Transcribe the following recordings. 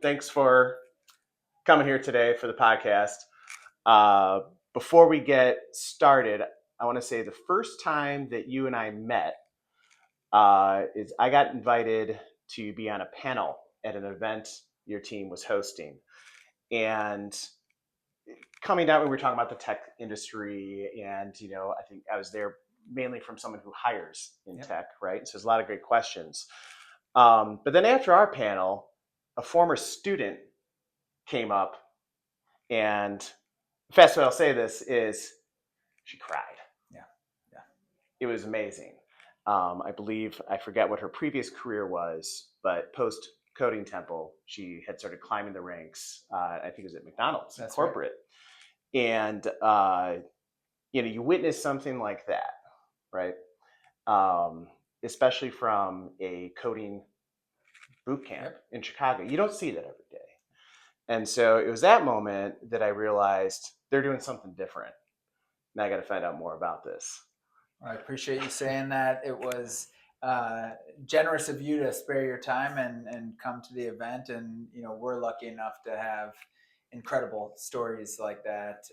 Thanks for coming here today for the podcast. Uh, Before we get started, I want to say the first time that you and I met is I got invited to be on a panel at an event your team was hosting. And coming down, we were talking about the tech industry, and I think I was there mainly from someone who hires in tech, right? So there's a lot of great questions. But then after our panel, a former student came up, and the fast way I'll say this is she cried. Yeah. Yeah. It was amazing. I believe, I forget what her previous career was, but post Coding Temple, she had started climbing the ranks. I think it was at McDonald's in corporate. Right. And, you witness something like that, right? Especially from a coding boot camp in Chicago. You don't see that every day. And so it was that moment that I realized they're doing something different. And I got to find out more about this. I appreciate you saying that. It was generous of you to spare your time and come to the event. And, we're lucky enough to have incredible stories like that.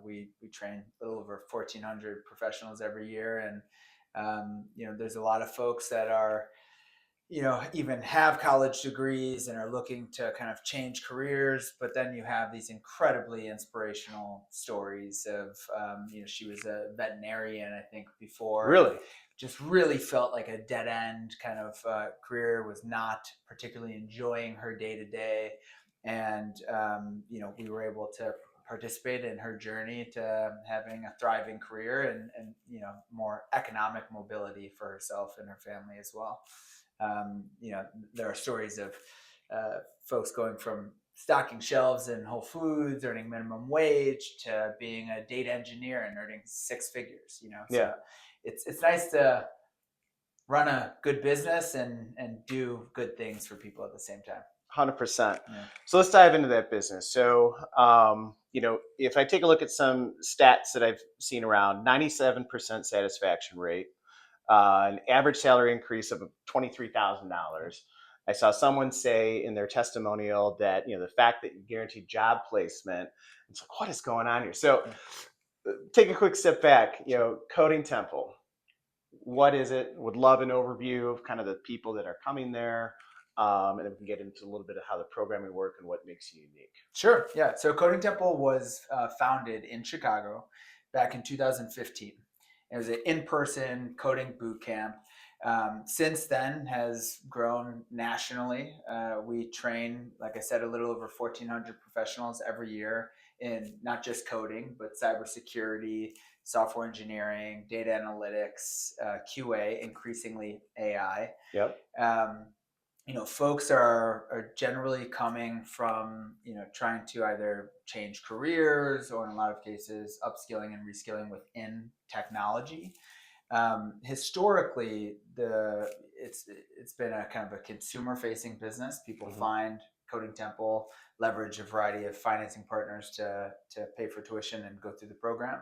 We train a little over 1,400 professionals every year. And, there's a lot of folks that are, even have college degrees and are looking to kind of change careers. But then you have these incredibly inspirational stories of, she was a veterinarian, I think, before. Really? Just really felt like a dead end kind of career, was not particularly enjoying her day to day. And, we were able to participate in her journey to having a thriving career and more economic mobility for herself and her family as well. There are stories of folks going from stocking shelves in Whole Foods, earning minimum wage, to being a data engineer and earning six figures. So it's nice to run a good business and do good things for people at the same time. 100%. Yeah. So let's dive into that business. So, if I take a look at some stats that I've seen around, 97% satisfaction rate, an average salary increase of $23,000. I saw someone say in their testimonial that, the fact that you guaranteed job placement, it's like, what is going on here? So take a quick step back, Coding Temple. What is it? Would love an overview of kind of the people that are coming there. And then we can get into a little bit of how the programming work and what makes you unique. Sure. Yeah. So Coding Temple was founded in Chicago back in 2015. It was an in-person coding boot camp. Since then has grown nationally. We train, like I said, a little over 1,400 professionals every year in not just coding, but cybersecurity, software engineering, data analytics, QA, increasingly AI. Yep. Folks are generally coming from, trying to either change careers or in a lot of cases, upskilling and reskilling within technology. Historically, it's been a kind of a consumer-facing business. People find Coding Temple, leverage a variety of financing partners to pay for tuition and go through the program.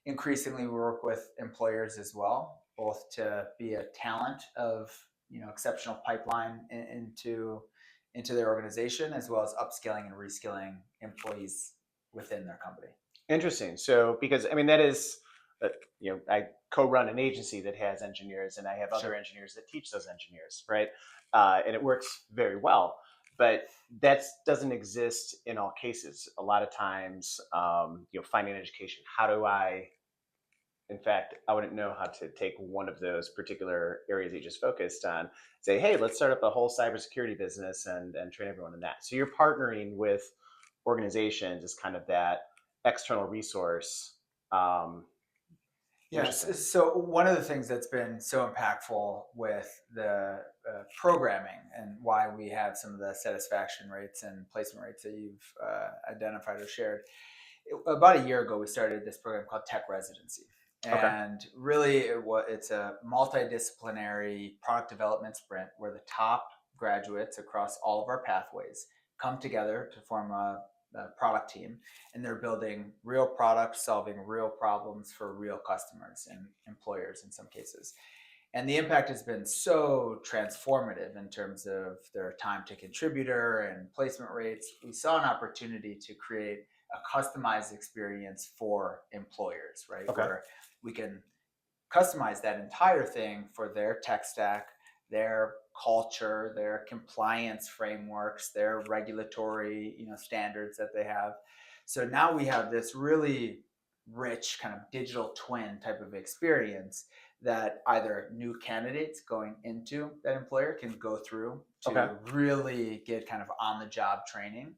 Increasingly, we work with employers as well, both to be a talent of exceptional pipeline into their organization, as well as upskilling and reskilling employees within their company. Interesting. So, because that is, I co-run an agency that has engineers, and I have other engineers that teach those engineers, right? And it works very well, but that doesn't exist in all cases. A lot of times, finding education. How do I? In fact, I wouldn't know how to take one of those particular areas that you just focused on, say, hey, let's start up a whole cybersecurity business and train everyone in that. So you're partnering with organizations as kind of that external resource. Yes. So one of the things that's been so impactful with the programming and why we have some of the satisfaction rates and placement rates that you've identified or shared. About a year ago, we started this program called Tech Residency. And really, it's a multidisciplinary product development sprint where the top graduates across all of our pathways come together to form a product team, and they're building real products, solving real problems for real customers and employers in some cases. And the impact has been so transformative in terms of their time to contributor and placement rates. We saw an opportunity to create a customized experience for employers, right? Okay. Where we can customize that entire thing for their tech stack, their culture, their compliance frameworks, their regulatory, standards that they have. So now we have this really rich kind of digital twin type of experience that either new candidates going into that employer can go through Okay. to really get kind of on the job training,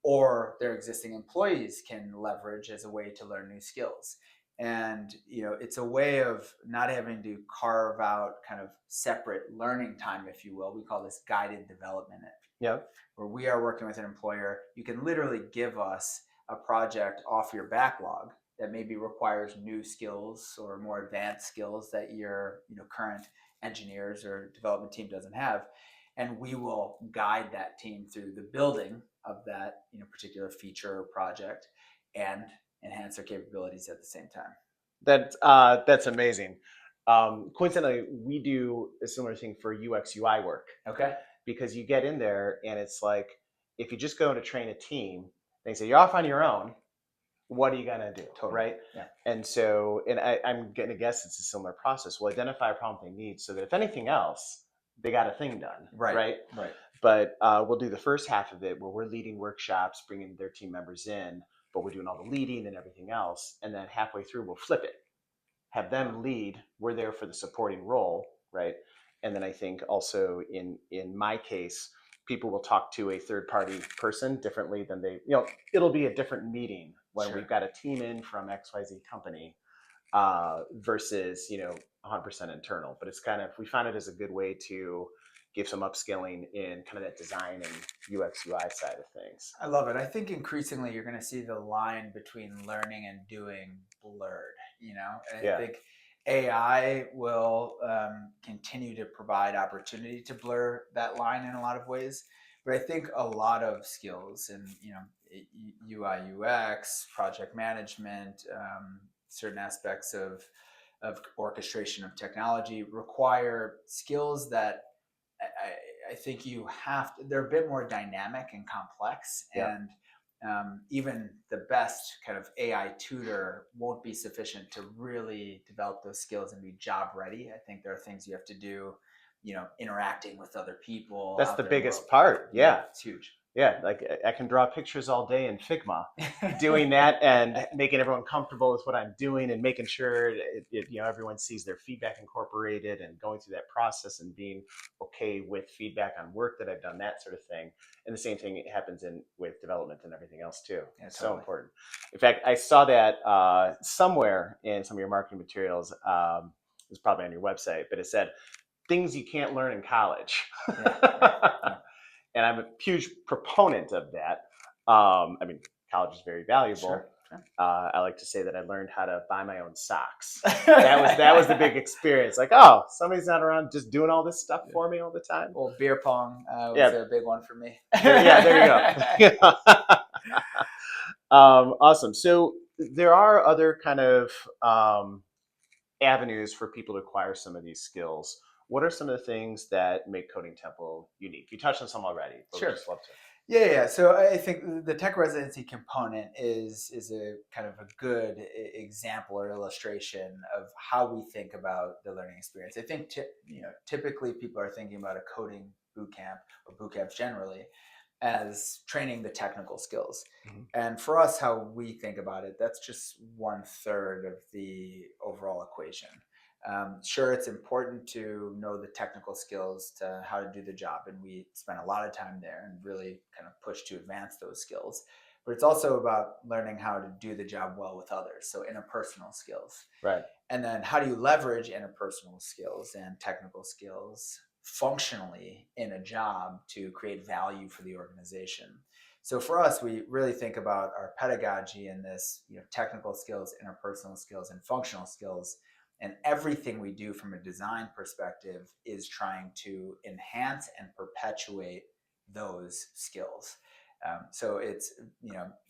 or their existing employees can leverage as a way to learn new skills. And it's a way of not having to carve out kind of separate learning time, if you will. We call this guided development, Yeah. where we are working with an employer. You can literally give us a project off your backlog that maybe requires new skills or more advanced skills that your current engineers or development team doesn't have, and we will guide that team through the building of that particular feature or project, and enhance their capabilities at the same time. That's amazing. Coincidentally, we do a similar thing for UX UI work Okay. because you get in there and it's like if you just go to train a team, they say you're off on your own. What are you gonna do, Totally. right? Yeah. And so, and I'm gonna guess it's a similar process. We'll identify a problem they need, so that if anything else, they got a thing done, Right. right? Right. But we'll do the first half of it where we're leading workshops, bringing their team members in, but we're doing all the leading and everything else, and then halfway through we'll flip it, have them lead. We're there for the supporting role, right? And then I think also in my case, people will talk to a third party person differently than it'll be a different meeting when Sure. we've got a team in from XYZ company versus 100% internal. But it's kind of, we found it as a good way to give some upskilling in kind of that design and UX UI side of things. I love it. I think increasingly you're going to see the line between learning and doing blurred. And I Yeah. think AI will continue to provide opportunity to blur that line in a lot of ways. But I think a lot of skills and UI UX, project management, certain aspects of orchestration of technology require skills that I think you have to, they're a bit more dynamic and complex. Yeah. And even the best kind of AI tutor won't be sufficient to really develop those skills and be job ready. I think there are things you have to do, interacting with other people. That's out the there in the biggest world. part. Yeah. It's huge. Yeah, like I can draw pictures all day in Figma, doing that and making everyone comfortable with what I'm doing and making sure everyone sees their feedback incorporated and going through that process and being okay with feedback on work that I've done, that sort of thing. And the same thing happens with development and everything else too. Yeah, It's totally. so important. In fact, I saw that somewhere in some of your marketing materials. It was probably on your website, but it said things you can't learn in college. Yeah. And I'm a huge proponent of that. I mean, college is very valuable. Sure. I like to say that I learned how to buy my own socks. That was the big experience. Like, oh, somebody's not around just doing all this stuff for me all the time. Well, beer pong was Yeah. a big one for me. There you go. Awesome. So there are other kind of avenues for people to acquire some of these skills. What are some of the things that make Coding Temple unique? You touched on some already, but Sure. we'd just love to. Yeah. So I think the tech residency component is a kind of a good example or illustration of how we think about the learning experience. I think typically people are thinking about a coding boot camp or boot camps generally as training the technical skills. Mhm. And for us, how we think about it, that's just 1/3 of the overall equation. Sure, it's important to know the technical skills to how to do the job, and we spend a lot of time there and really kind of push to advance those skills. But it's also about learning how to do the job well with others, so interpersonal skills. Right. And then how do you leverage interpersonal skills and technical skills functionally in a job to create value for the organization? So for us, we really think about our pedagogy in this, technical skills, interpersonal skills, and functional skills. And everything we do from a design perspective is trying to enhance and perpetuate those skills. So it's,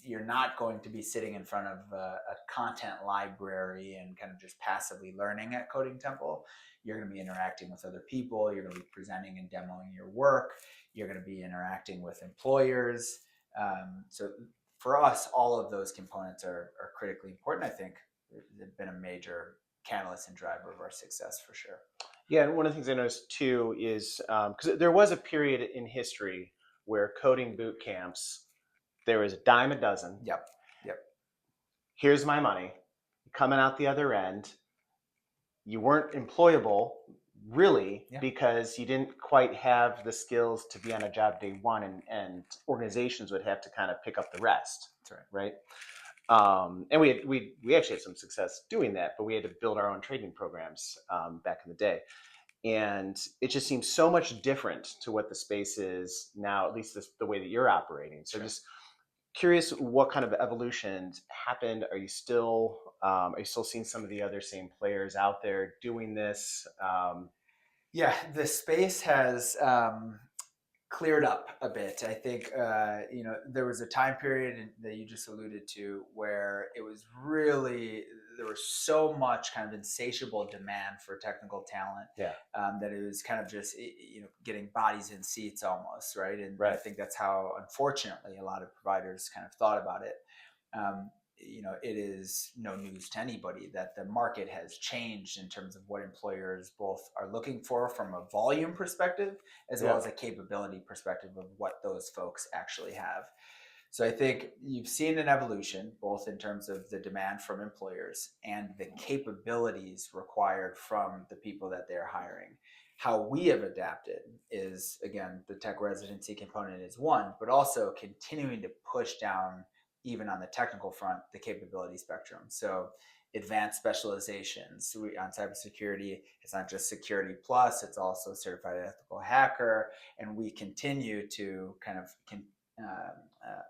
you're not going to be sitting in front of a content library and kind of just passively learning at Coding Temple. You're going to be interacting with other people. You're going to be presenting and demoing your work. You're going to be interacting with employers. So for us, all of those components are critically important. I think they've been a major catalyst and driver of our success for sure. Yeah, and one of the things I noticed too is because there was a period in history where coding boot camps, there was a dime a dozen. Yep. Yep. Here's my money. Coming out the other end, you weren't employable really Yeah. because you didn't quite have the skills to be on a job day one, and organizations would have to kind of pick up the rest. That's right. And we actually had some success doing that, but we had to build our own training programs back in the day. And it just seems so much different to what the space is now, at least the way that you're operating. So Sure. just curious what kind of evolution happened. Are you still seeing some of the other same players out there doing this? Yeah, the space has cleared up a bit. I think there was a time period that you just alluded to where it was really, there was so much kind of insatiable demand for technical talent, Yeah. that it was kind of just getting bodies in seats almost, right? And I Right. think that's how, unfortunately, a lot of providers kind of thought about it. Um, it is no news to anybody that the market has changed in terms of what employers both are looking for from a volume perspective as well Yeah. as a capability perspective of what those folks actually have. So I think you've seen an evolution both in terms of the demand from employers and the capabilities required from the people that they're hiring. How we have adapted is, again, the tech residency component is one, but also continuing to push down, even on the technical front, the capability spectrum. So advanced specializations on cybersecurity, it's not just security plus, it's also certified ethical hacker. And we continue to kind of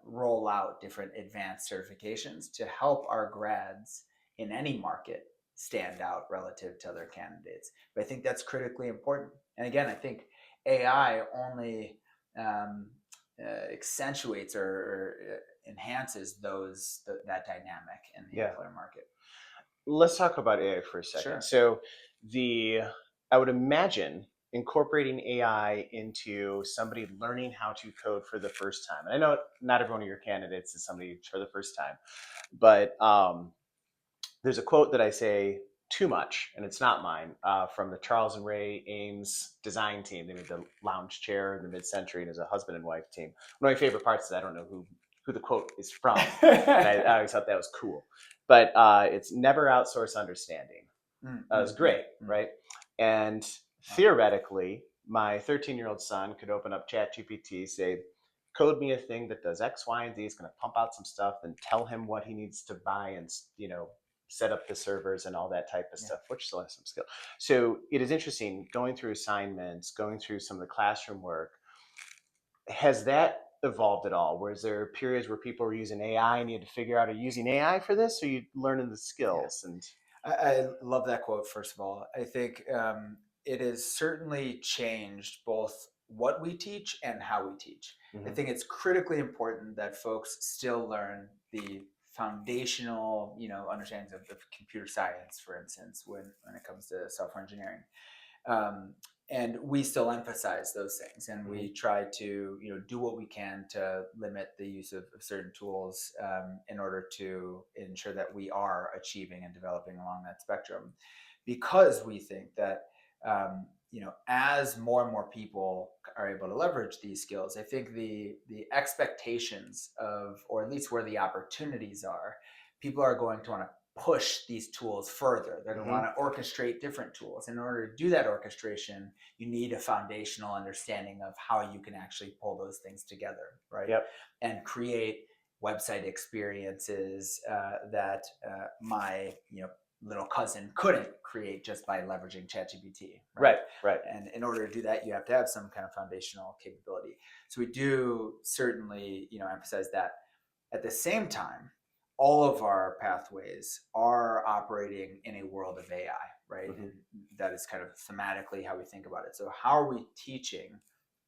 roll out different advanced certifications to help our grads in any market stand out relative to other candidates. But I think that's critically important. And again, I think AI only accentuates or enhances that dynamic in the Yeah. employer market. Let's talk about AI for a second. Sure. So the I would imagine incorporating AI into somebody learning how to code for the first time. And I know not every one of your candidates is somebody for the first time, but there's a quote that I say too much, and it's not mine, from the Charles and Ray Ames design team. They made the lounge chair in the mid-century, and as a husband and wife team. One of my favorite parts is I don't know who the quote is from, and I always thought that was cool. But it's never outsource understanding. That was great, right? And theoretically, my 13-year-old son could open up ChatGPT, say, code me a thing that does X, Y, and Z. It's going to pump out some stuff, and tell him what he needs to buy, and set up the servers and all that type of stuff, which still has some skill. So it is interesting going through assignments, going through some of the classroom work. Has that evolved at all? Was there periods where people were using AI and you had to figure out, are you using AI for this, or are you learning the skills? Yeah. And I love that quote, first of all. I think it has certainly changed both what we teach and how we teach. I think it's critically important that folks still learn the foundational, understandings of computer science, for instance, when it comes to software engineering. Um, and we still emphasize those things, and we try to do what we can to limit the use of certain tools in order to ensure that we are achieving and developing along that spectrum, because we think that as more and more people are able to leverage these skills, I think the expectations of, or at least where the opportunities are, people are going to want to push these tools further. They're going to want to orchestrate different tools. In order to do that orchestration, you need a foundational understanding of how you can actually pull those things together, right? Yep. And create website experiences that my little cousin couldn't create just by leveraging ChatGPT, right, right. And in order to do that, you have to have some kind of foundational capability. So we do certainly emphasize that. At the same time, all of our pathways are operating in a world of AI, right? And that is kind of thematically how we think about it. So how are we teaching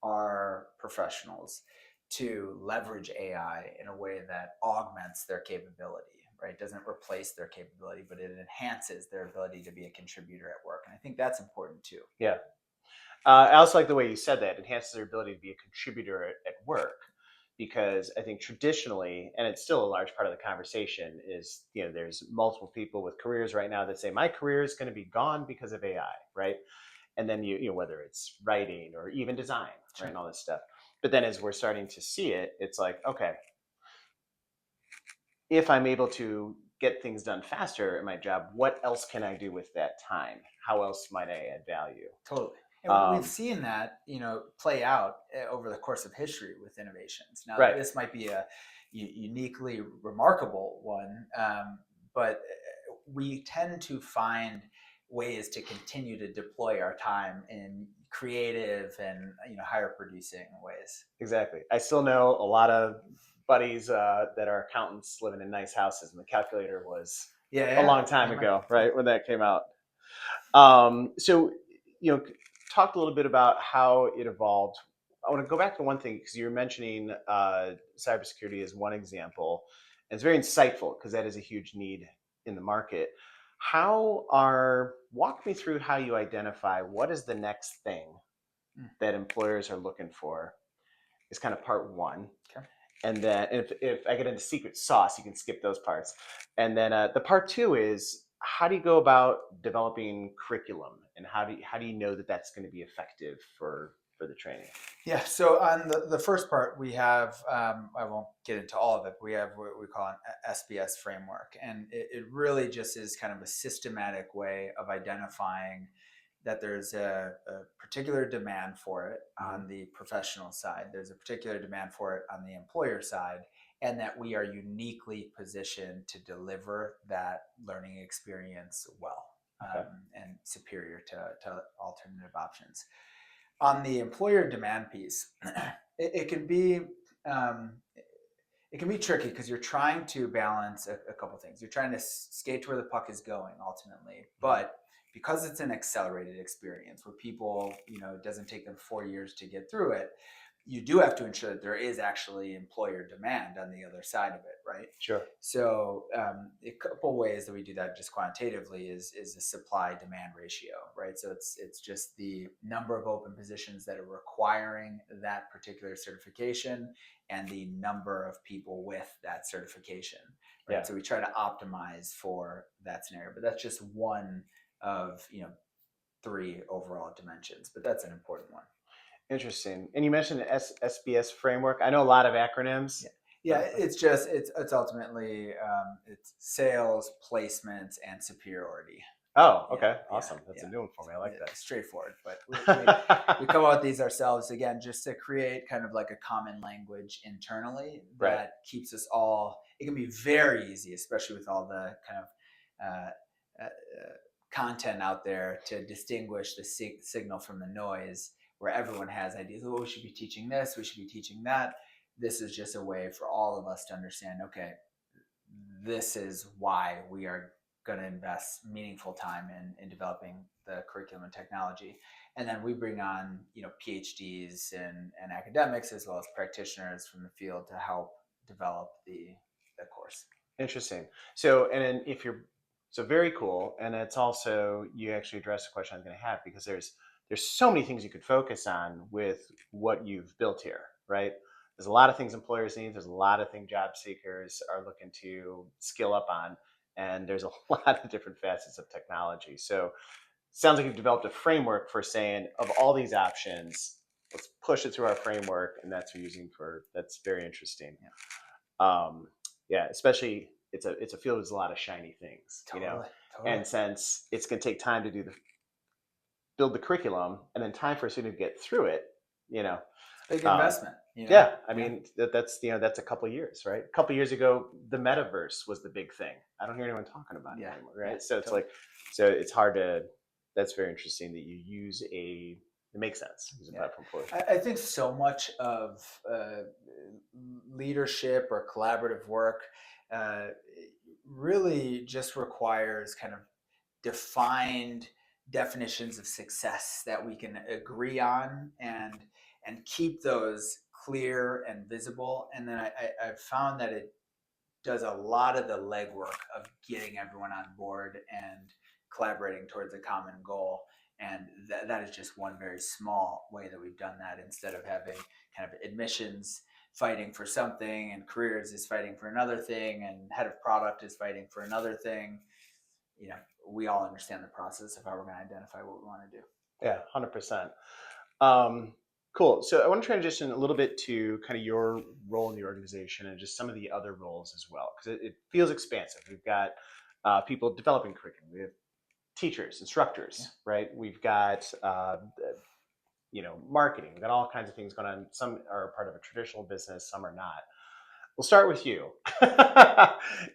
our professionals to leverage AI in a way that augments their capability, right? Doesn't replace their capability, but it enhances their ability to be a contributor at work. And I think that's important too. Yeah. I also like the way you said that enhances their ability to be a contributor at work, because I think traditionally, and it's still a large part of the conversation, is there's multiple people with careers right now that say my career is going to be gone because of AI, right? And then whether it's writing or even design, right, Sure. and all this stuff. But then as we're starting to see it, it's like, okay, if I'm able to get things done faster at my job, what else can I do with that time? How else might I add value? Totally. And we've Um, seen that, play out over the course of history with innovations. Now, right. this might be a uniquely remarkable one, but we tend to find ways to continue to deploy our time in creative and higher producing ways. Exactly. I still know a lot of buddies that are accountants living in nice houses, and the calculator was Yeah, a yeah, long time hammer. ago, Yeah. right, when that came out. So, you know, talk a little bit about how it evolved. I want to go back to one thing because you were mentioning cybersecurity as one example, and it's very insightful because that is a huge need in the market. Walk me through how you identify what is the next thing Mm, that employers are looking for is kind of part one. okay. And then if I get into secret sauce, you can skip those parts. And then the part two is how do you go about developing curriculum, and how do you know that that's going to be effective for the training? Yeah. So on the first part, we have, I won't get into all of it, but we have what we call an SBS framework. And it really just is kind of a systematic way of identifying that there's a particular demand for it Mm-hmm. on the professional side, there's a particular demand for it on the employer side, and that we are uniquely positioned to deliver that learning experience well, Okay. and superior to alternative options. On the employer demand piece, it can be, um, it can be tricky because you're trying to balance a couple things. You're trying to skate to where the puck is going ultimately, Mm-hmm. but because it's an accelerated experience where people, it doesn't take them 4 years to get through it, you do have to ensure that there is actually employer demand on the other side of it, right? Sure. So a couple ways that we do that just quantitatively is the supply demand ratio, right? So it's just the number of open positions that are requiring that particular certification and the number of people with that certification, right? Yeah. So we try to optimize for that scenario, but that's just one of three overall dimensions, but that's an important one. Interesting. And you mentioned the SBS framework. I know a lot of acronyms. Yeah, yeah. It's ultimately, it's sales, placements, and superiority. Oh, Yeah, okay. yeah, Awesome. That's yeah. a new one for me. I like Straightforward, but we that. come up with these ourselves again just to create kind of like a common language internally Right. that keeps us all. It can be very easy, especially with all the kind of content out there, to distinguish the signal from the noise. Where everyone has ideas, oh, we should be teaching this, we should be teaching that. This is just a way for all of us to understand, okay, this is why we are going to invest meaningful time in developing the curriculum and technology. And then we bring on, PhDs and academics as well as practitioners from the field to help develop the course. Interesting. So, and then if you're so very cool, and it's also you actually address the question I'm going to have, because there's so many things you could focus on with what you've built here, right? There's a lot of things employers need. There's a lot of things job seekers are looking to skill up on, and there's a lot of different facets of technology. So, sounds like you've developed a framework for saying of all these options, let's push it through our framework, and that's what you're using for. That's very interesting. Yeah, um, yeah, especially it's a field with a lot of shiny things, totally, totally. and since it's going to take time to build the curriculum and then time for a student to get through it, you know, It's a big um, investment, yeah, I Yeah. mean that's a couple of years, right? A couple of years ago, the metaverse was the big thing. I don't hear anyone talking about it Yeah, anymore, yeah, right? So it's totally. like, so it's hard to. That's very interesting that you use a. It makes sense. Use a Yeah, platform for it. I think so much of leadership or collaborative work uh, really just requires kind of defined definitions of success that we can agree on and keep those clear and visible. And then I've found that it does a lot of the legwork of getting everyone on board and collaborating towards a common goal. And that is just one very small way that we've done that, instead of having kind of admissions fighting for something and careers is fighting for another thing and head of product is fighting for another thing. We all understand the process of how we're going to identify what we want to do. Yeah, 100%. Cool. So I want to transition a little bit to kind of your role in the organization and just some of the other roles as well, because it feels expansive. We've got people developing curriculum. We have teachers, instructors, right? We've got marketing. We've got all kinds of things going on. Some are part of a traditional business, some are not. We'll start with you.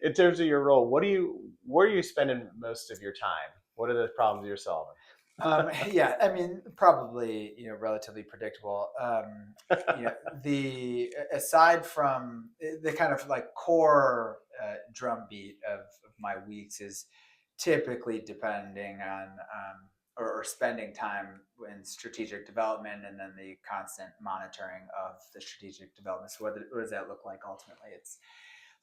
In terms of your role, where are you spending most of your time? What are the problems you're solving? Yeah, I mean, probably relatively predictable. The aside from the kind of like core drumbeat of my weeks is typically depending on or spending time in strategic development, and then the constant monitoring of the strategic development. So what does that look like ultimately? It's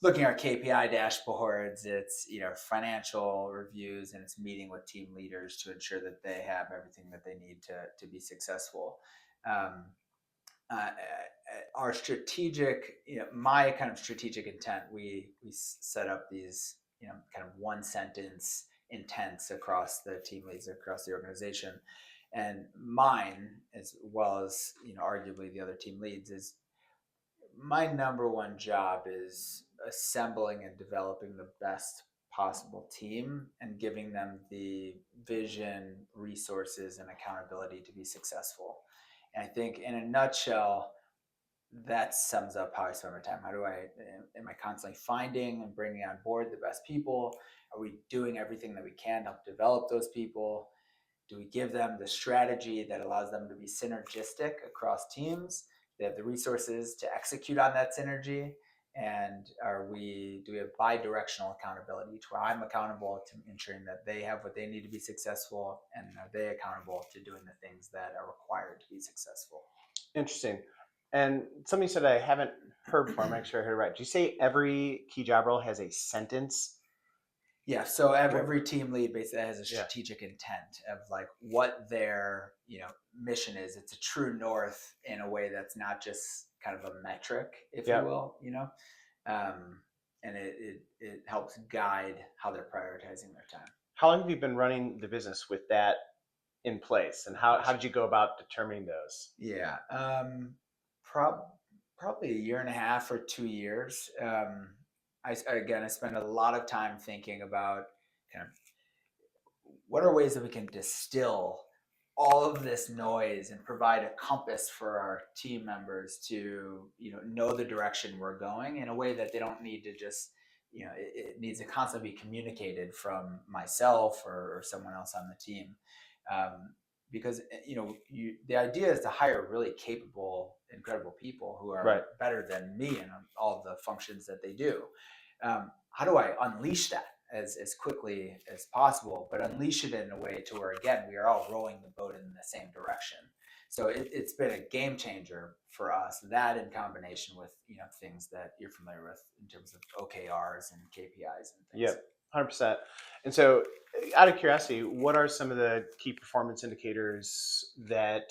looking at KPI dashboards, it's financial reviews, and it's meeting with team leaders to ensure that they have everything that they need to be successful. Um, our strategic, my kind of strategic intent, we set up these kind of one sentence intents across the team leads across the organization, and mine, as well as arguably the other team leads, is my number one job is assembling and developing the best possible team and giving them the vision, resources, and accountability to be successful. And I think, in a nutshell, that sums up how I spend my time. Am I constantly finding and bringing on board the best people? Are we doing everything that we can to help develop those people? Do we give them the strategy that allows them to be synergistic across teams? They have the resources to execute on that synergy. And do we have bi-directional accountability, to where I'm accountable to ensuring that they have what they need to be successful, and are they accountable to doing the things that are required to be successful? Interesting. And something you said I haven't heard before. Make sure I heard it right. Did you say every key job role has a sentence? Yeah, so every team lead basically has a Yeah. strategic intent of like what their mission is. It's a true north in a way that's not just kind of a metric, if you Yeah. will, and it helps guide how they're prioritizing their time. How long have you been running the business with that in place, and how did you go about determining those? Yeah, prob- probably a year and a half or 2 years. I spend a lot of time thinking about kind of what are ways that we can distill all of this noise and provide a compass for our team members to know the direction we're going, in a way that they don't need to just it needs to constantly be communicated from myself or someone else on the team, because the idea is to hire really capable, incredible people who are Right. better than me in all the functions that they do. How do I unleash that as quickly as possible, but unleash it in a way to where, again, we are all rowing the boat in the same direction? So it's been a game changer for us, that in combination with things that you're familiar with in terms of OKRs and KPIs and things. Yep. 100%. And so, out of curiosity, what are some of the key performance indicators that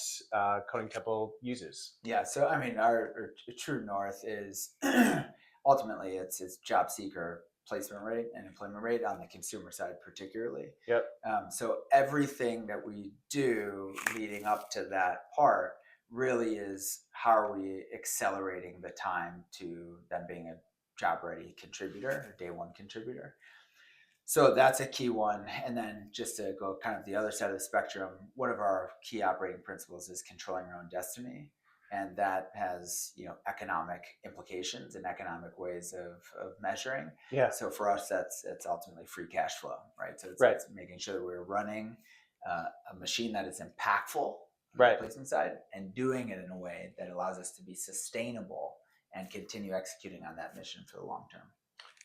Coding Temple uses? Yeah, so I mean, our true north is ultimately it's job seeker placement rate and employment rate on the consumer side, particularly. Yep. So everything that we do leading up to that part really is how are we accelerating the time to them being a job ready contributor, or day one contributor. So that's a key one. And then, just to go kind of the other side of the spectrum, one of our key operating principles is controlling your own destiny. And that has, economic implications and economic ways of measuring. Yeah. So for us, it's ultimately free cash flow, right? So Right. it's making sure that we're running a machine that is impactful on Right. the placement side, and doing it in a way that allows us to be sustainable and continue executing on that mission for the long term.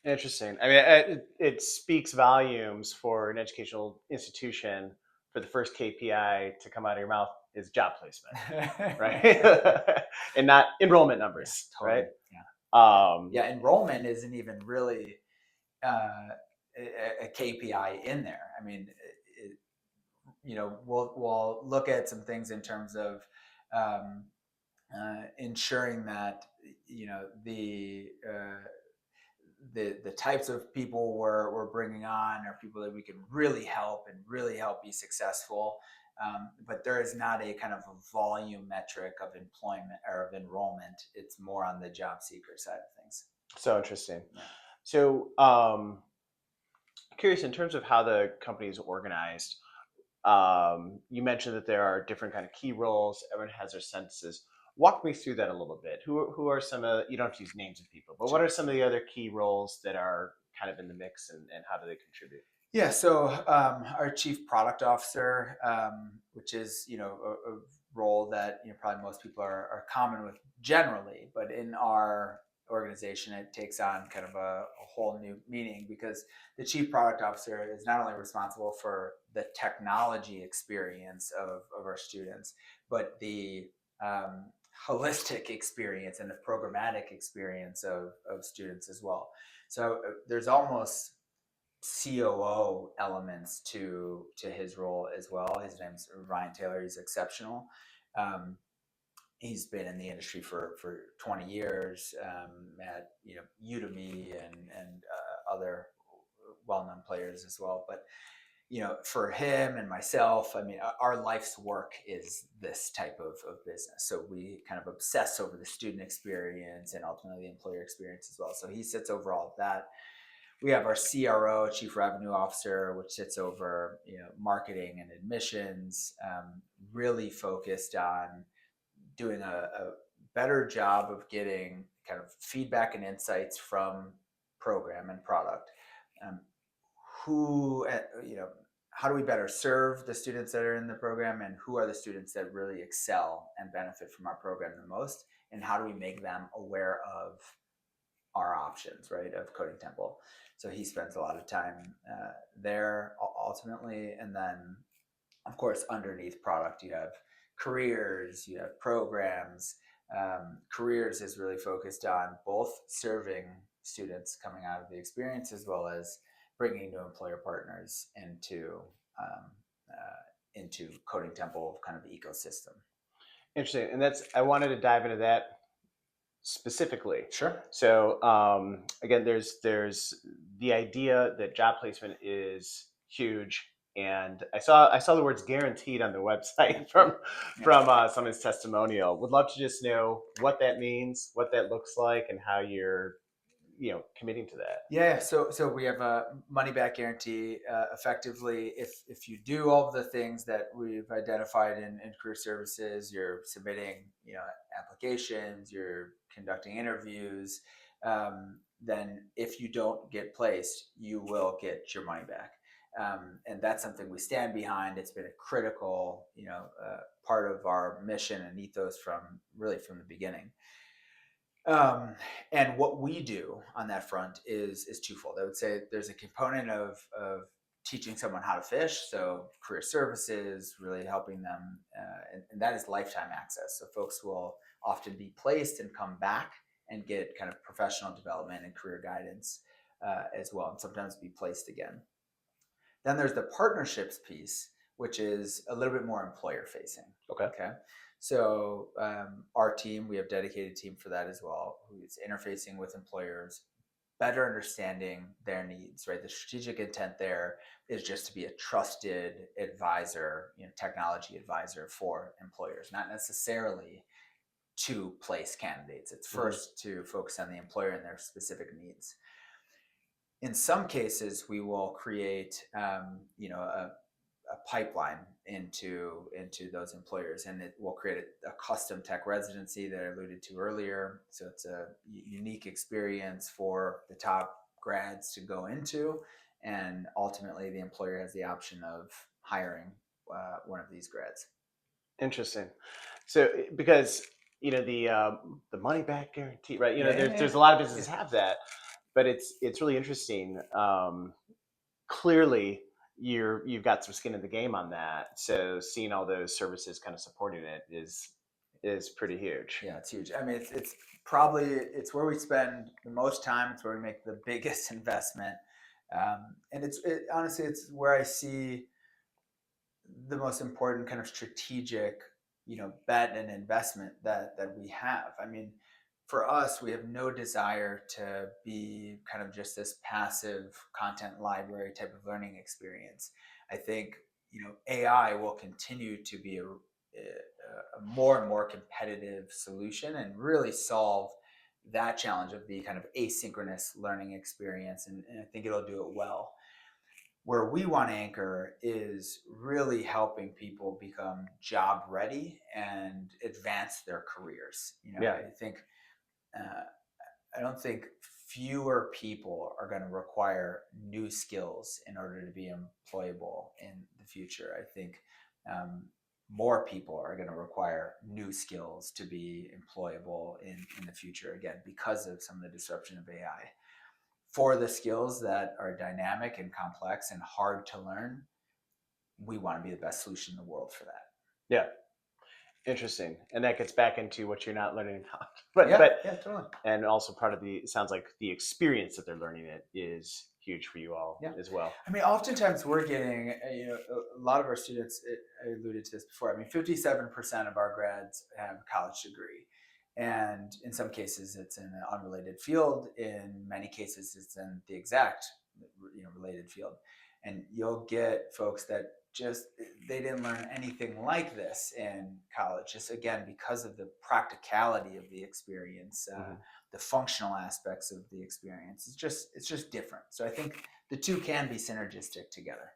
Interesting. I mean, it speaks volumes for an educational institution for the first KPI to come out of your mouth is job placement, right? and not enrollment Yeah, numbers, right? totally. Yeah, yeah, Um, yeah. Enrollment isn't even really uh, a KPI in there. I mean, we'll look at some things in terms of um, ensuring that the types of people we're bringing on are people that we can really help and really help be successful. But there is not a kind of a volume metric of employment or of enrollment. It's more on the job seeker side of things. so interesting. Yeah. So, curious in terms of how the company is organized. You mentioned that there are different kind of key roles. Everyone has their sentences. Walk me through that a little bit. Who are some of, you don't have to use names of people, but what Sure. are some of the other key roles that are kind of in the mix, and how do they contribute? Yeah, so our chief product officer, which is a role that probably most people are common with generally, but in our organization it takes on kind of a whole new meaning because the chief product officer is not only responsible for the technology experience of our students, but the holistic experience and the programmatic experience of students as well. So there's almost COO elements to his role as well. His name's Ryan Taylor. He's exceptional. Um, he's been in the industry for 20 years at Udemy and other well-known players as well. But for him and myself, I mean, our life's work is this type of business. So we kind of obsess over the student experience and ultimately the employer experience as well. So he sits over all of that. We have our CRO, Chief Revenue Officer, which sits over marketing and admissions, really focused on doing a better job of getting kind of feedback and insights from program and product. Um, who how do we better serve the students that are in the program, and who are the students that really excel and benefit from our program the most, and how do we make them aware of our options, right, of Coding Temple. So he spends a lot of time there ultimately. And then, of course, underneath product, you have careers, you have programs. Careers is really focused on both serving students coming out of the experience as well as bringing new employer partners um, into Coding Temple kind of ecosystem. Interesting, and that's I wanted to dive into that specifically. Sure. So again, there's the idea that job placement is huge, and I saw the words guaranteed on the website from someone's testimonial. Would love to just know what that means, what that looks like, and how you're committing to that. Yeah, so we have a money back guarantee. Effectively, if you do all of the things that we've identified in career services, you're submitting applications, you're conducting interviews, then if you don't get placed, you will get your money back. And that's something we stand behind. It's been a critical part of our mission and ethos from the beginning. Um, and what we do on that front is twofold. I would say there's a component of teaching someone how to fish, so career services, really helping them, and that is lifetime access. So folks will often be placed and come back and get kind of professional development and career guidance as well, and sometimes be placed again. Then there's the partnerships piece, which is a little bit more employer facing. Okay. Okay. So our team, we have a dedicated team for that as well, who is interfacing with employers, better understanding their needs, right? The strategic intent there is just to be a trusted advisor, technology advisor for employers, not necessarily to place candidates. It's Mm-hmm. first to focus on the employer and their specific needs. In some cases, we will create, a pipeline into those employers, and it will create a custom tech residency that I alluded to earlier. So it's a unique experience for the top grads to go into, and ultimately the employer has the option of hiring one of these grads. Interesting. So because the money back guarantee, right? Yeah, yeah, There's yeah, a lot of businesses yeah. have that, but it's really interesting. Clearly, you've got some skin in the game on that. So seeing all those services kind of supporting it is is pretty huge. Yeah, it's huge. I mean, it's probably it's where we spend the most time. It's where we make the biggest investment, and honestly, it's where I see the most important kind of strategic, bet and investment that we have. I mean, for us, we have no desire to be kind of just this passive content library type of learning experience. I think AI will continue to be a more and more competitive solution and really solve that challenge of the kind of asynchronous learning experience, and I think it'll do it well. Where we want to anchor is really helping people become job ready and advance their careers. Yeah. Uh, I don't think fewer people are going to require new skills in order to be employable in the future. I think um, more people are going to require new skills to be employable in the future, again, because of some of the disruption of AI. For the skills that are dynamic and complex and hard to learn, we want to be the best solution in the world for that. Yeah. Interesting. And that gets back into what you're not learning about. Yeah, totally. And also part of it sounds like the experience that they're learning it is huge for you all Yeah. as well. I mean, oftentimes we're getting, a lot of our students, I alluded to this before. I mean, 57% of our grads have a college degree. And in some cases, it's in an unrelated field. In many cases, it's in the exact, related field. And you'll get folks that just, they didn't learn anything like this in college, just again, because of the practicality of the experience. The functional aspects of the experience. It's just different. So I think the two can be synergistic together.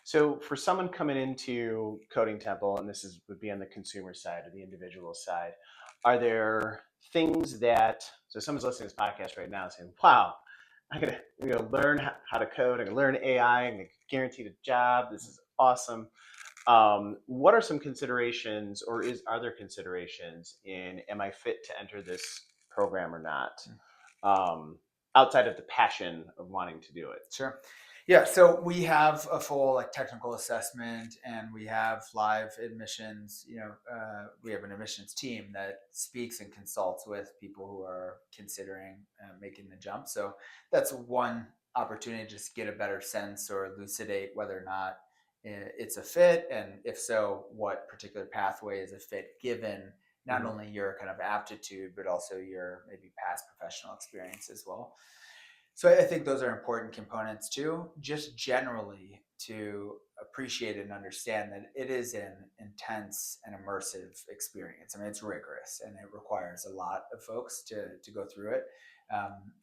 So for someone coming into Coding Temple, and would be on the consumer side or the individual side, are there things that, so someone's listening to this podcast right now saying, wow, I'm gonna learn how to code, I'm gonna learn AI, I'm gonna guaranteed a job, this is awesome. What are some considerations, or are there considerations in am I fit to enter this program or not? Outside of the passion of wanting to do it. Sure. Yeah, so we have a full technical assessment, and we have live admissions. We have an admissions team that speaks and consults with people who are considering making the jump. So that's one opportunity to just get a better sense or elucidate whether or not it's a fit, and if so, what particular pathway is a fit given not only your kind of aptitude, but also your maybe past professional experience as well. So I think those are important components too, just generally to appreciate and understand that it is an intense and immersive experience. I mean, it's rigorous and it requires a lot of folks to go through it.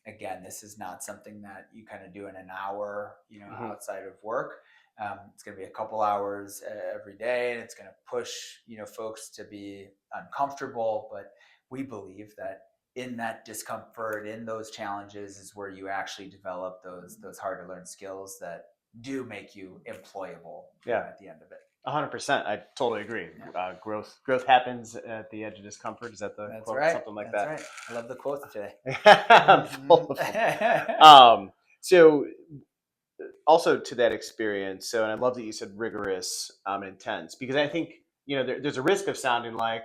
Again, this is not something that you kind of do in an hour, outside of work. It's going to be a couple hours every day, and it's going to push, folks to be uncomfortable. But we believe that in that discomfort, in those challenges, is where you actually develop those hard to learn skills that do make you employable. At the end of it. 100%. I totally agree. Yeah. Growth happens at the edge of discomfort. Is that the That's quote? Right. Something like That's that. Right. I love the quotes today. I'm full of them. So also to that experience. So, and I love that you said rigorous, intense, because I think there's a risk of sounding like,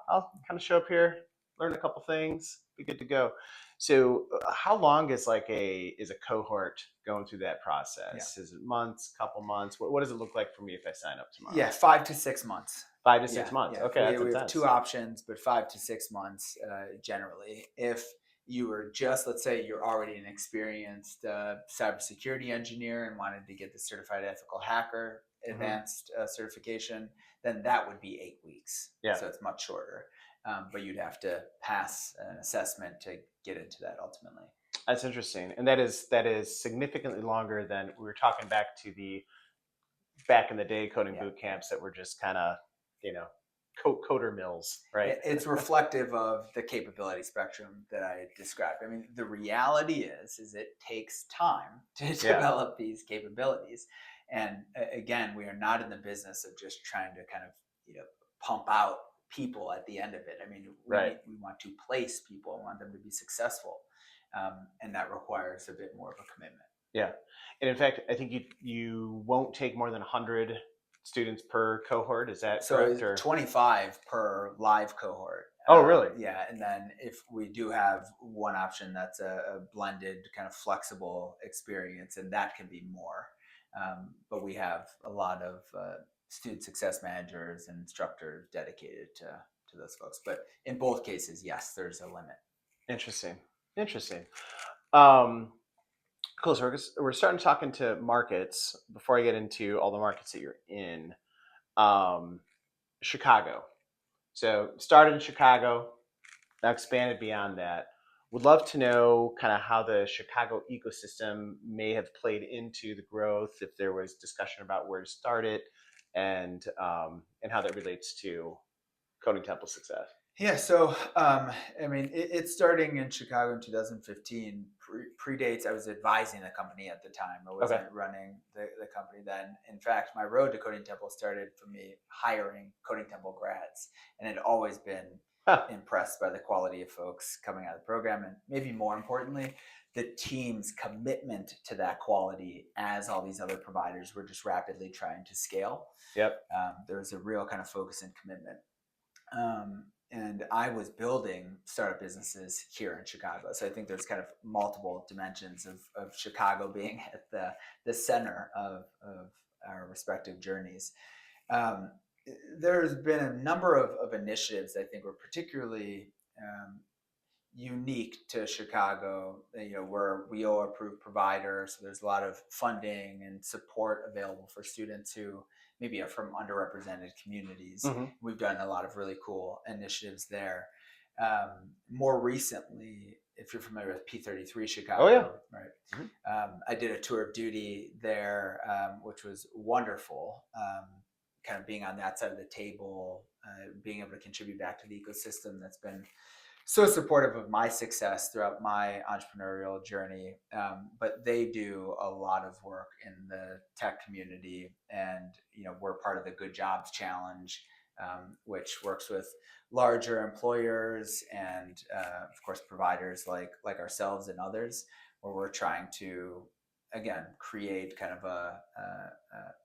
I'll kind of show up here, learn a couple things, be good to go. So, how long is a cohort going through that process? Yeah. Is it months, couple months? What does it look like for me if I sign up tomorrow? Yeah, 5 to 6 months. 5 to 6 months. Yeah. Okay, we have 2 options, but 5 to 6 months generally. If you were just, let's say you're already an experienced cybersecurity engineer and wanted to get the certified ethical hacker advanced certification, then that would be 8 weeks. Yeah. So it's much shorter. But you'd have to pass an assessment to get into that ultimately. That's interesting. And that is significantly longer than we were talking back to the back in the day coding boot camps that were just kind of, coder mills, right? It's reflective of the capability spectrum that I described. I mean, the reality is it takes time to develop these capabilities. And again, we are not in the business of just trying to kind of, pump out people at the end of it. I mean, we want to place people, want them to be successful. And that requires a bit more of a commitment. Yeah. And in fact, I think you won't take more than 100 students per cohort. Is that So correct? it's Or 25 per live cohort. oh, really? Yeah, and then if we do have one option that's a blended kind of flexible experience, and that can be more. But we have a lot of student success managers and instructors dedicated to those folks. But in both cases, yes, there's a limit. Interesting. Interesting. Um, cool. So we're starting talking to markets. Before I get into all the markets that you're in, um, Chicago. So started in Chicago, now expanded beyond that. Would love to know kind of how the Chicago ecosystem may have played into the growth, if there was discussion about where to start it, and how that relates to Coding Temple success. Yeah, so I mean, it's starting in Chicago in 2015. Predates. I was advising the company at the time. I Okay. wasn't running the company then. In fact, my road to Coding Temple started from me hiring Coding Temple grads, and had always been Huh. impressed by the quality of folks coming out of the program, and maybe more importantly, the team's commitment to that quality as all these other providers were just rapidly trying to scale. Yep. There was a real kind of focus and commitment. And I was building startup businesses here in Chicago. So I think there's kind of multiple dimensions of Chicago being at the center of our respective journeys. Um, there's been a number of initiatives that I think were particularly unique to Chicago. We're a WIO approved provider, so there's a lot of funding and support available for students who maybe are from underrepresented communities. Mm-hmm. We've done a lot of really cool initiatives there. More recently, if you're familiar with P33 Oh yeah. Chicago, right? Mm-hmm. I did a tour of duty there, which was wonderful. Kind of being on that side of the table, being able to contribute back to the ecosystem that's been so supportive of my success throughout my entrepreneurial journey. But they do a lot of work in the tech community, and we're part of the Good Jobs Challenge, which works with larger employers and, of course, providers like ourselves and others, where we're trying to again create kind of a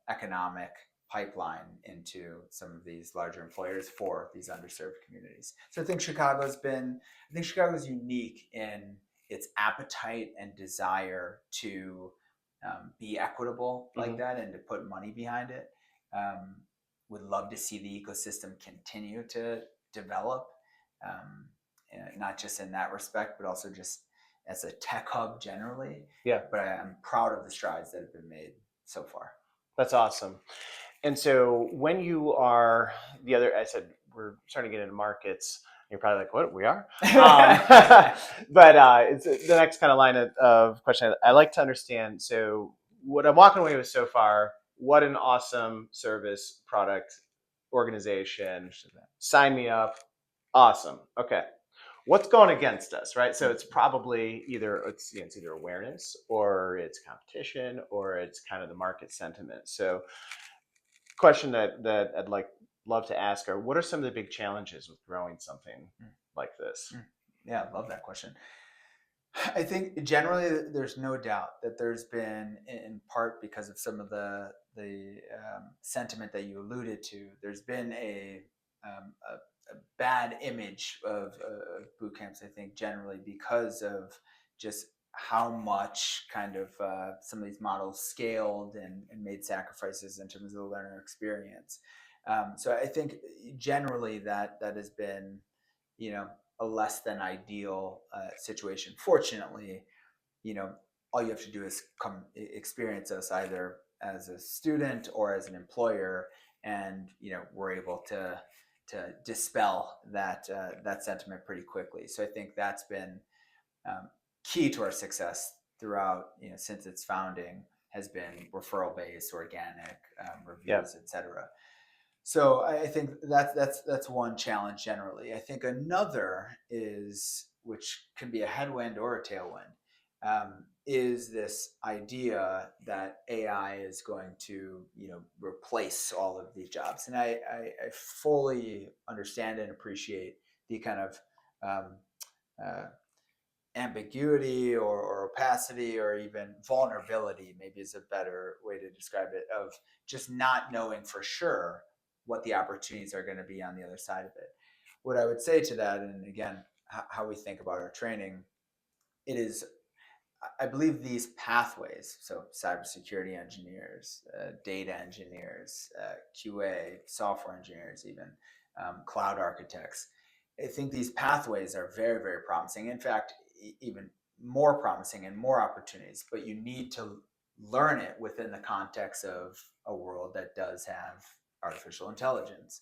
economic pipeline into some of these larger employers for these underserved communities. So I think Chicago's unique in its appetite and desire to be equitable like Mm-hmm. that and to put money behind it. Um, would love to see the ecosystem continue to develop, um, not just in that respect, but also just as a tech hub generally. Yeah, But I'm proud of the strides that have been made so far. that's awesome. And so when you are I said we're starting to get into markets. You're probably like, what? We are? But it's the next kind of line of question I like to understand. So what I'm walking away with so far, what an awesome service, product, organization. Sign me up. Awesome. Okay. What's going against us, right? So it's probably it's either awareness or it's competition or it's kind of the market sentiment. So question that I'd love to ask are what are some of the big challenges with growing something like this? Yeah, I love that question. I think generally there's no doubt that there's been, in part because of some of the sentiment that you alluded to, there's been a bad image of boot camps. I think generally because of just how much kind of some of these models scaled and made sacrifices in terms of the learner experience. So I think generally that has been, you know, a less than ideal situation. Fortunately, you know, all you have to do is come experience us either as a student or as an employer, and we're able to dispel that sentiment pretty quickly. So I think that's been um, key to our success throughout, since its founding, has been referral based, organic Yeah. reviews, etc. So I think that's one challenge generally. I think another is, which can be a headwind or a tailwind, is this idea that AI is going to replace all of these jobs, and I fully understand and appreciate the kind of um, uh, ambiguity or opacity or even vulnerability, maybe is a better way to describe it, of just not knowing for sure what the opportunities are going to be on the other side of it. What I would say to that, and again, how we think about our training, it is, I believe these pathways, so cybersecurity engineers, data engineers, QA, software engineers, even cloud architects, I think these pathways are very, very promising. In fact, even more promising and more opportunities, but you need to learn it within the context of a world that does have artificial intelligence,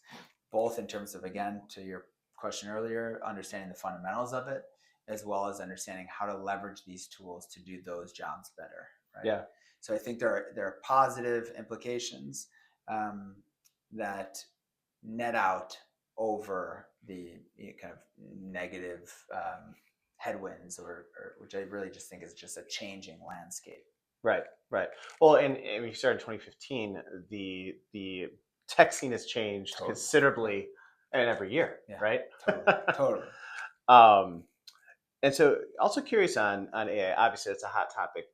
both in terms of, again, to your question earlier, understanding the fundamentals of it, as well as understanding how to leverage these tools to do those jobs better, right? Yeah. So I think there are positive implications that net out over the kind of negative headwinds, or which I really just think is just a changing landscape. Right, right. Well, and we started in 2015. The tech scene has changed Totally. considerably, and every year, Yeah, right? totally. um, and so, also curious on AI. Obviously, it's a hot topic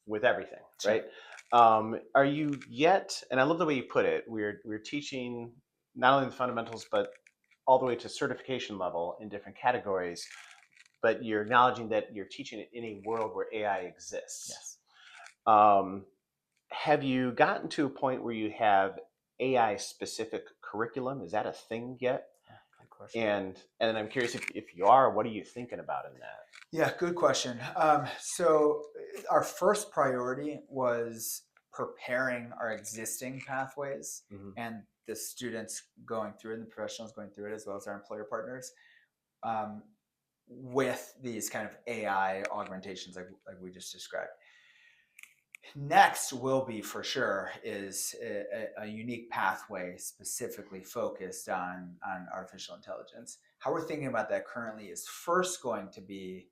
with everything, Sure. right? Are you yet? And I love the way you put it. We're teaching not only the fundamentals, but all the way to certification level in different categories. But you're acknowledging that you're teaching it in a world where AI exists. Yes. Um, have you gotten to a point where you have AI specific curriculum? Is that a thing yet? Yeah, good question. And then I'm curious if you are, what are you thinking about in that? Yeah, good question. So our first priority was preparing our existing pathways Mm-hmm. and the students going through it and the professionals going through it, as well as our employer partners, um, with these kind of AI augmentations like we just described. Next will be for sure is a unique pathway specifically focused on artificial intelligence. How we're thinking about that currently is first going to be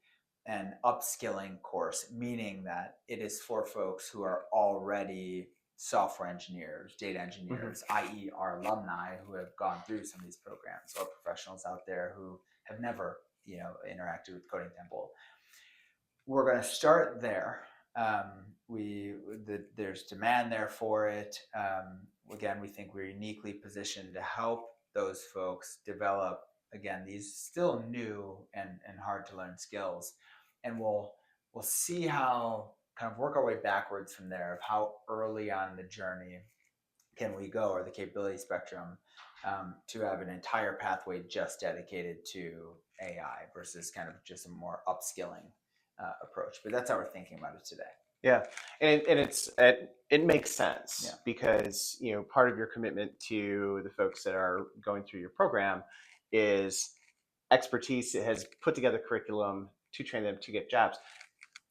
an upskilling course, meaning that it is for folks who are already software engineers, data engineers, i.e., our alumni who have gone through some of these programs, or professionals out there who have never, interacted with Coding Temple. We're going to start there. There's demand there for it. Again, we think we're uniquely positioned to help those folks develop, again, these still new and hard to learn skills, and we'll see how, kind of work our way backwards from there, of how early on the journey can we go, or the capability spectrum, to have an entire pathway just dedicated to AI versus kind of just a more upskilling approach. But that's how we're thinking about it today. Yeah, and it makes sense. Yeah. Because part of your commitment to the folks that are going through your program is expertise. It has put together curriculum to train them to get jobs,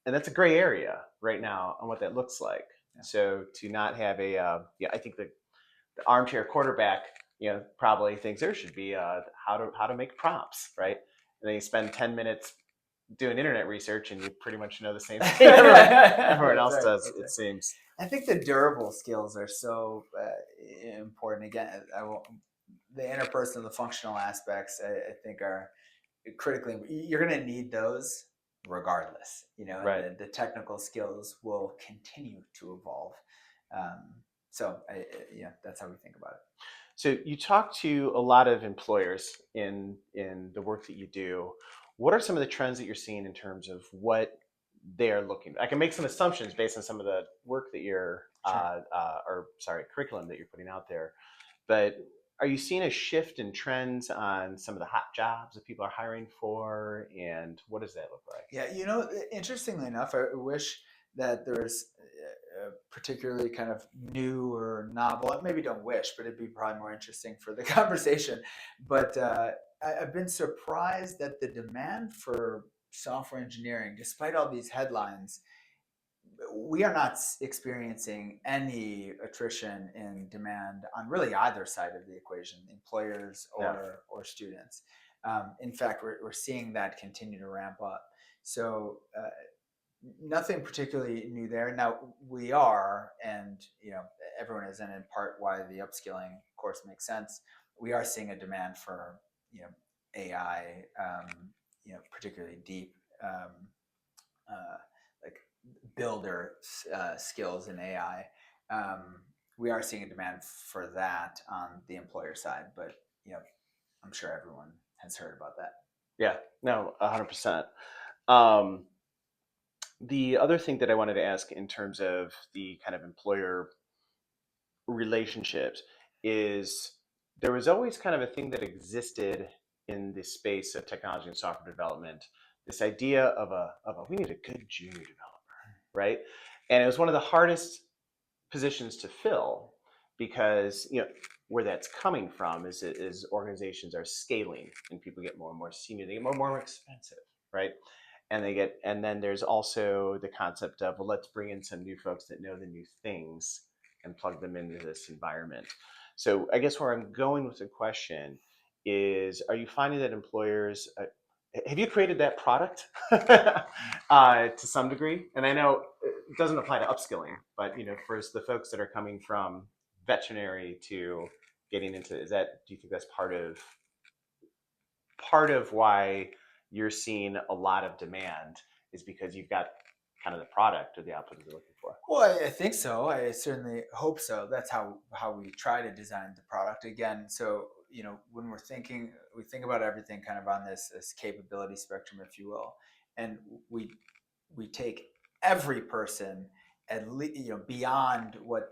and that's a gray area right now on what that looks like. Yeah. So to not have I think the armchair quarterback, probably thinks there should be how to make prompts, right? And then you spend 10 minutes doing internet research, and you pretty much know the same thing everyone else does. It seems. I think the durable skills are so important. Again, the interpersonal, the functional aspects, I think are critically. You're going to need those regardless. Right. And the technical skills will continue to evolve. So, that's how we think about it. So you talk to a lot of employers in the work that you do. What are some of the trends that you're seeing in terms of what they're looking? I can make some assumptions based on some of the work that you're, Sure. curriculum that you're putting out there. But are you seeing a shift in trends on some of the hot jobs that people are hiring for, and what does that look like? Yeah, interestingly enough, I wish that there was a particularly kind of new or novel. Maybe don't wish, but it'd be probably more interesting for the conversation. But I've been surprised that the demand for software engineering, despite all these headlines, we are not experiencing any attrition in demand on really either side of the equation, employers or students. In fact, we're seeing that continue to ramp up. So nothing particularly new there. Now we are, and everyone is in part why the upskilling course makes sense. We are seeing a demand for AI, particularly deep uh, like builder skills in AI. Um, we are seeing a demand for that on the employer side, but I'm sure everyone has heard about that. Yeah, no, 100%. Um, the other thing that I wanted to ask in terms of the kind of employer relationships is there was always kind of a thing that existed in the space of technology and software development, this idea of a we need a good junior developer, right? And it was one of the hardest positions to fill because where that's coming from is organizations are scaling and people get more and more senior, they get more and more expensive, right? And then there's also the concept of, well, let's bring in some new folks that know the new things and plug them into this environment. So I guess where I'm going with the question is, are you finding that employers have you created that product to some degree? And I know it doesn't apply to upskilling, but for the folks that are coming from veterinary to getting into, is that, do you think that's part of why you're seeing a lot of demand is because you've got kind of the product or the output that you're looking for? Well, I think so. I certainly hope so. That's how we try to design the product. Again, so when we think about everything kind of on this capability spectrum, if you will, and we take every person at least beyond what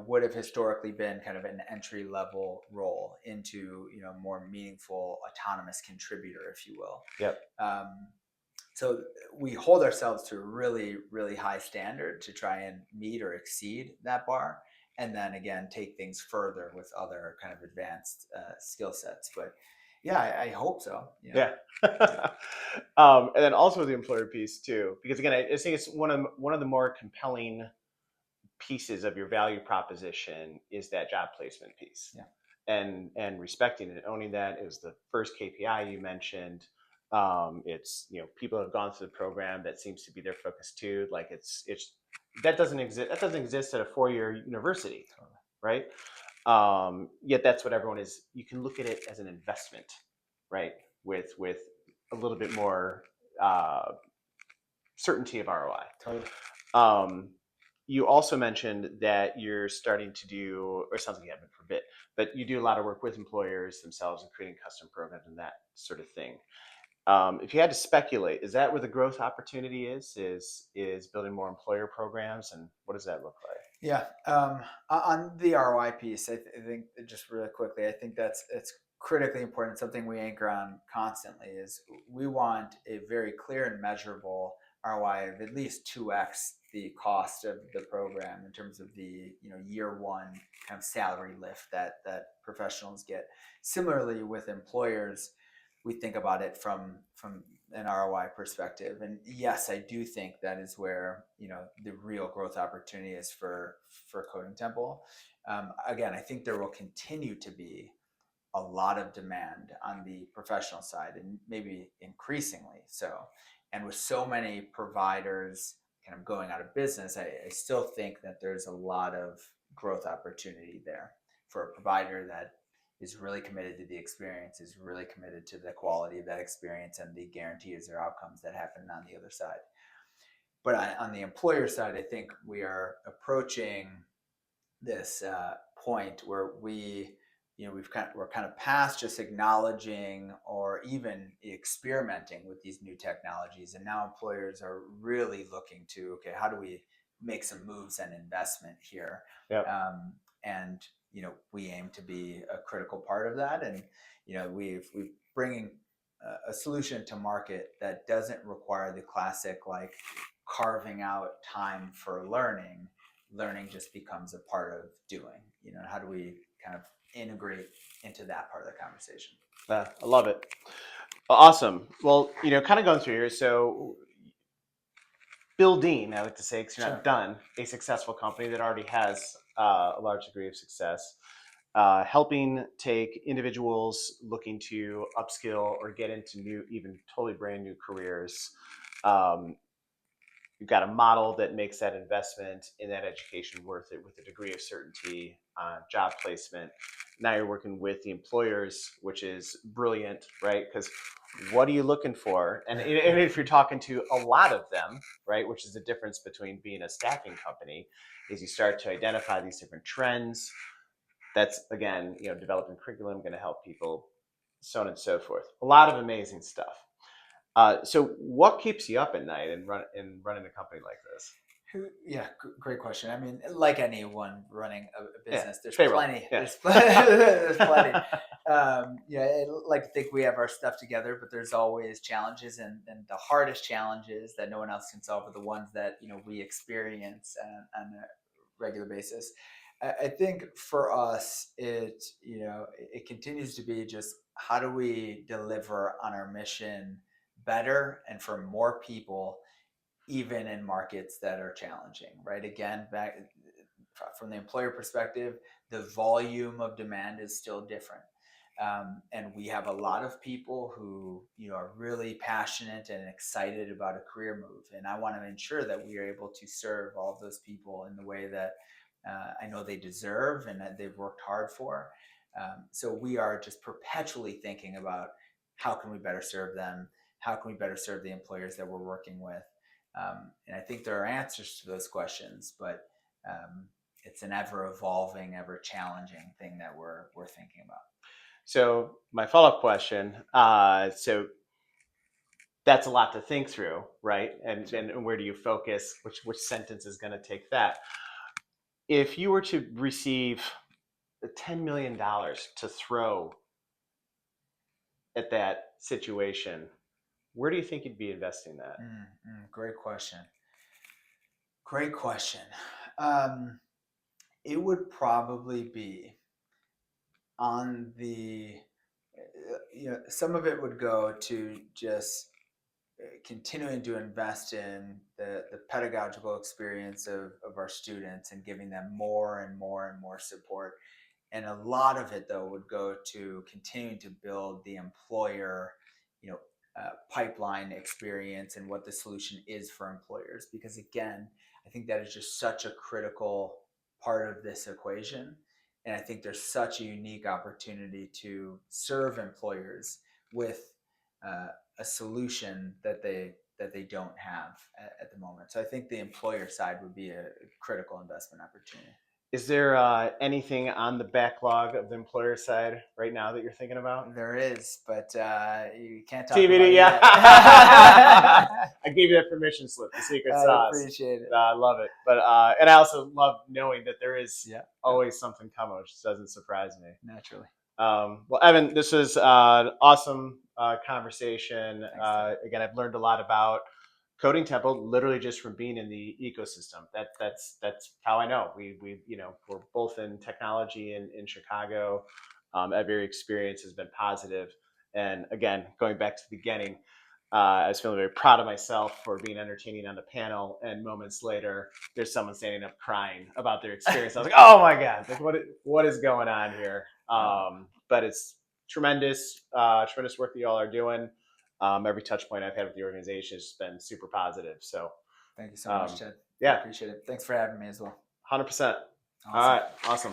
would have historically been kind of an entry level role into more meaningful autonomous contributor, if you will. Yep. So we hold ourselves to a really, really high standard to try and meet or exceed that bar. And then again, take things further with other kind of advanced skill sets. But yeah, I hope so. Yeah. And then also the employer piece too, because again, I think it's one of the more compelling pieces of your value proposition is that job placement piece. Yeah. And respecting and owning that is the first KPI you mentioned. It's people have gone through the program, that seems to be their focus too. Like it's that doesn't exist at a 4-year university, Totally. right? Yet that's what everyone is. You can look at it as an investment, right? With a little bit more certainty of ROI. Totally. You also mentioned that you're starting to do, or something you haven't for a bit, but you do a lot of work with employers themselves and creating custom programs and that sort of thing. If you had to speculate, is that where the growth opportunity is building more employer programs, and what does that look like? Yeah. On the ROI piece, I think just really quickly, I think it's critically important. Something we anchor on constantly is we want a very clear and measurable ROI of at least 2x the cost of the program in terms of the year one kind of salary lift that professionals get. Similarly, with employers, we think about it from an ROI perspective. And yes, I do think that is where the real growth opportunity is for Coding Temple. Again, I think there will continue to be a lot of demand on the professional side, and maybe increasingly so. And with so many providers kind of going out of business, I still think that there's a lot of growth opportunity there for a provider that is really committed to the experience, is really committed to the quality of that experience and the guarantees or outcomes that happen on the other side. But on the employer side, I think we are approaching this point where we're kind of past just acknowledging or even experimenting with these new technologies, and now employers are really looking to, okay, how do we make some moves and investment here? Yep. And we aim to be a critical part of that, and we've bringing a solution to market that doesn't require the classic like carving out time for learning just becomes a part of doing. How do we kind of integrate into that part of the conversation? I love it. Well, awesome. Well, kind of going through here. So, building, I like to say, because you're not done, a successful company that already has a large degree of success. Helping take individuals looking to upskill or get into new, even totally brand new careers. Um, You've got a model that makes that investment in that education worth it with a degree of certainty on job placement. Now you're working with the employers, which is brilliant, right? Because what are you looking for? And if you're talking to a lot of them, right, which is the difference between being a staffing company, is you start to identify these different trends. That's again, developing curriculum, going to help people, so on and so forth. A lot of amazing stuff. So what keeps you up at night in running a company like this? Yeah, great question. I mean, like anyone running a Yeah, business, there's payroll. plenty. Yeah. There's there's plenty. Yeah, I like to think we have our stuff together, but there's always challenges, and the hardest challenges that no one else can solve are the ones that we experience on a regular basis. I think for us, it continues to be just how do we deliver on our mission better and for more people, even in markets that are challenging, right? Again, back from the employer perspective, the volume of demand is still different. And we have a lot of people who are really passionate and excited about a career move, and I want to ensure that we are able to serve all of those people in the way that I know they deserve and that they've worked hard for. So we are just perpetually thinking about how can we better serve them, how can we better serve the employers that we're working with. And I think there are answers to those questions, but it's an ever evolving, ever challenging thing that we're thinking about. So my follow-up question, so that's a lot to think through, right? And Sure. and where do you focus? Which sentence is going to take that? If you were to receive $10 million to throw at that situation, where do you think you'd be investing that? Great question. Great question. Um, it would probably be on the, some of it would go to just continuing to invest in the pedagogical experience of our students and giving them more and more and more support. And a lot of it though would go to continuing to build the employer you know pipeline experience and what the solution is for employers, because again, I think that is just such a critical part of this equation, and I think there's such a unique opportunity to serve employers with a solution that they don't have at the moment. So I think the employer side would be a critical investment opportunity. Is there anything on the backlog of the employer side right now that you're thinking about? There is, but you can't talk about TBD, it yeah. yet. I gave you that permission slip, the secret I sauce. appreciate it. I love it. But and I also love knowing that there is Yeah, always something coming, which doesn't surprise me. naturally. Well, Evan, this was an awesome conversation. Thanks, Ted. Again, I've learned a lot about Coding Temple, literally just from being in the ecosystem. That's how I know we're both in technology in Chicago. Every experience has been positive. And again, going back to the beginning, I was feeling very proud of myself for being entertaining on the panel. And moments later, there's someone standing up crying about their experience. I was like, oh my god, like what is going on here? But it's tremendous work that y'all are doing. Every touch point I've had with the organization has been super positive. So, Thank you so much, Ted. I yeah, appreciate it. Thanks for having me as well. 100%. All Awesome. right, awesome.